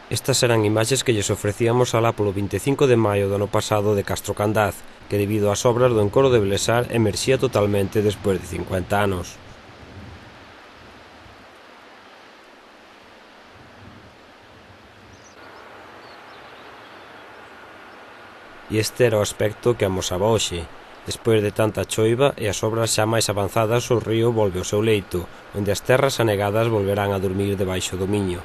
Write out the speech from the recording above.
Estas eran imaxes que lles ofrecíamos alá polo 25 de maio do ano pasado de Castro Candaz, que debido ás obras do encoro de Blesar emerxía totalmente despois de 50 anos. E este era o aspecto que amosaba hoxe. Despois de tanta choiva e as obras xa máis avanzadas, o río volve ao seu leito, onde as terras anegadas volverán a durmir debaixo do miño.